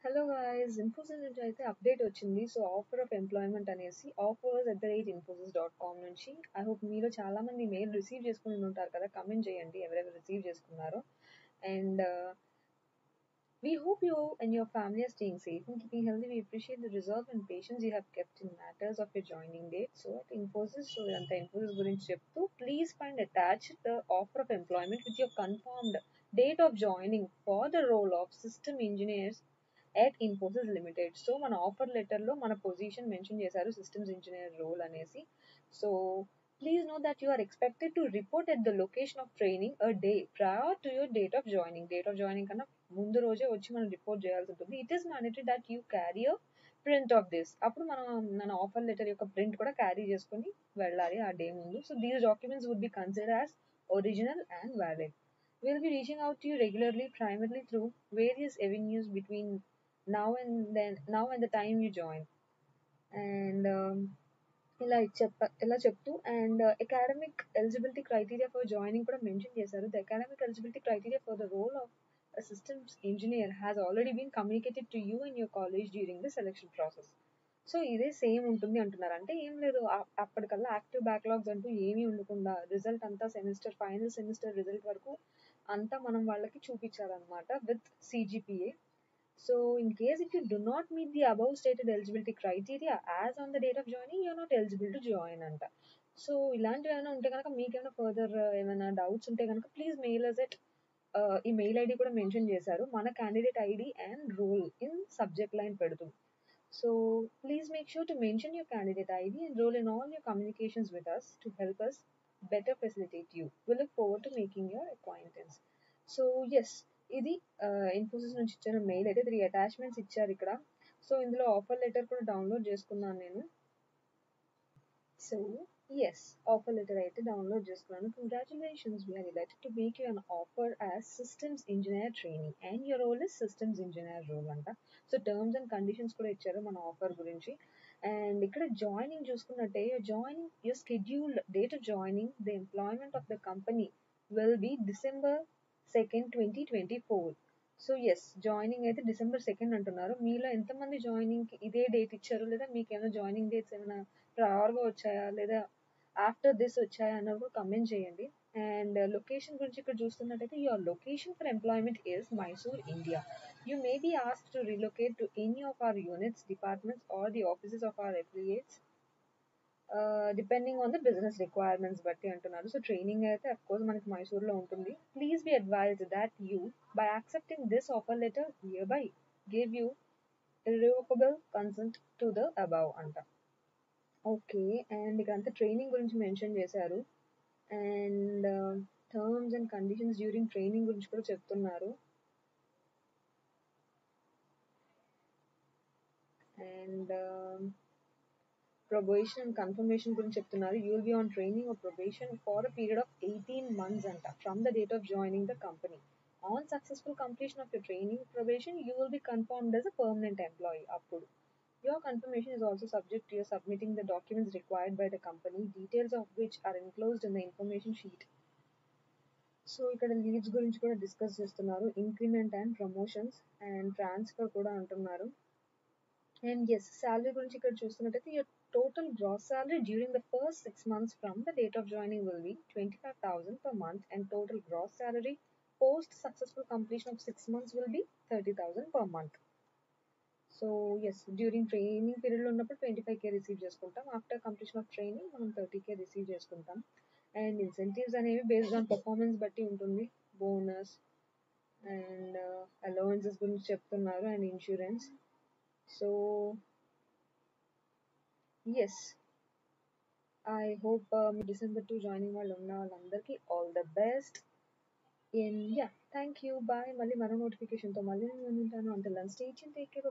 Hello guys, Infosys నుంచి అయితే update వచ్చింది. సో ఆఫర్ ఆఫ్ ఎంప్లాయ్మెంట్ అనేసి offers@infosys.com నుంచి. ఐ హోప్ మీలో చాలా మంది మెయిల్ రిసీవ్ చేసుకుని ఉంటారు కదా. కమెంట్ చేయండి ఎవరెవరు రిసీవ్ చేసుకున్నారో. And we hope you and your family are staying safe and keeping healthy. We appreciate the resolve and patience you have kept in matters of your joining date. So at Infosys, so ఇదంతా Infosys గురించి చెప్తూ, please find attached the offer of employment with your confirmed date of joining for the role of system engineers at Infosys Limited. So మన offer లెటర్లో మన position mention చేశారు, systems engineer role అనేసి. So please know that you are expected to report at the location of training a day prior to your date of joining. Date of joining కన్నా ముందు రోజే వచ్చి మనం report చేయాల్సి ఉంటుంది. It is mandatory that you carry a print of this. అప్పుడు మనం మన ఆఫర్ లెటర్ యొక్క ప్రింట్ కూడా క్యారీ చేసుకొని వెళ్ళాలి ఆ డే ముందు. So these documents would be considered as original and valid. We'll be reaching out to you regularly, primarily through various avenues between now and the time you join. And ఇలా చెప్తూ and academic eligibility criteria for joining కూడా mention చేశారు. The academic eligibility criteria for the role of systems engineer has already been communicated to you in your college during the selection process. So ఇదే same ఉంటుంది అంటున్నారు. అంటే ఏం లేదు, అప్పటికల్లా active backlogs అంటూ ఏమీ ఉండకుండా రిజల్ట్ అంతా ఫైనల్ సెమిస్టర్ రిజల్ట్ వరకు అంతా మనం వాళ్ళకి చూపించాలన్నమాట with CGPA. So in case if you do not meet the above stated eligibility criteria as on the date of joining, you are not eligible to join అంట. So ఇలాంటివి ఏమైనా ఉంటే కనుక, మీకేమైనా ఫర్దర్ ఏమైనా డౌట్స్ ఉంటే కనుక please mail us at, email ID కూడా మెన్షన్ చేశారు, మన candidate ID and roll in subject line పెడుతూ. So please make sure to mention your candidate ID and roll in all your communications with us to help us better facilitate you. We look forward to making your acquaintance. So yes, ఇది ఇన్ఫోసిస్ నుంచి ఇచ్చిన mail అయితే 3 attachments ఇచ్చారు ఇక్కడ. So ఇందులో offer letter కూడా download చేసుకున్నాను నేను. సో ఎస్, ఆఫర్ లెటర్ అయితే డౌన్లోడ్ చేసుకున్నాను. Congratulations, we are delighted to make you an offer as systems engineer training and your role is systems engineer role అంట. సో టర్మ్స్ అండ్ కండిషన్స్ కూడా ఇచ్చారు మన offer గురించి. అండ్ ఇక్కడ జాయినింగ్ చూసుకున్నట్టే, your scheduled date of joining the employment of the company will be December 2nd, 2024. So yes, joining అయితే December 2nd అంటున్నారు. మీలో ఎంతమంది జాయినింగ్కి ఇదే డేట్ ఇచ్చారు, లేదా మీకు ఏమైనా జాయినింగ్ డేట్స్ ఏమైనా ప్రయర్గా వచ్చాయా లేదా ఆఫ్టర్ దిస్ వచ్చాయా అన్నది కూడా కమెంట్ చేయండి. అండ్ లొకేషన్ గురించి ఇక్కడ చూస్తున్నట్టయితే, your location for employment is Mysore, India. You may be asked to relocate to any of our units, departments, or the offices of our affiliates, depending on the business requirements బట్టి అంటున్నారు. So training అయితే of course మనకి మైసూర్లో ఉంటుంది. Please be advised that you by accepting this offer letter hereby give you irrevocable consent to the above అంట. Okay, and ఇక్కడ అంతా training గురించి మెన్షన్ చేశారు. And terms and conditions during training గురించి కూడా చెప్తున్నారు. అండ్ ప్రొబేషన్ అండ్ కన్ఫర్మేషన్ గురించి చెప్తున్నారు. You will be on training or probation for a period of 18 months అంట, from the date of joining the company. On successful completion of your training probation, you will be confirmed as a permanent employee. అప్పుడు your confirmation is also subject to your submitting the documents required by the company, details of which are enclosed in the information sheet. So ఇక్కడ leaves గురించి కూడా discuss చేస్తున్నారు, increment and promotions and transfer కూడా అంటున్నారు. And yes, salary గురించి ఇక్కడ చూస్తున్నట్టయితే, your total gross salary during the first 6 months from the date of joining will be 25,000 per month, and total gross salary post successful completion of 6 months will be 30,000 per month. So yes, during training పీరియడ్లో ఉన్నప్పుడు 25K receive చేసుకుంటాం. After completion of training మనం 30K receive చేసుకుంటాం. And incentives అనేవి based on performance బట్టి ఉంటుంది. Bonus and allowances గురించి చెప్తున్నారు, and insurance. So yes, I hope మీ December 2 జాయినింగ్ వాళ్ళు ఉన్న వాళ్ళందరికీ all the best. And yeah, thank you, bye. మళ్ళీ మరో నోటిఫికేషన్తో మళ్ళీ నేను ఉంటాను. Until then stay tuned, take care.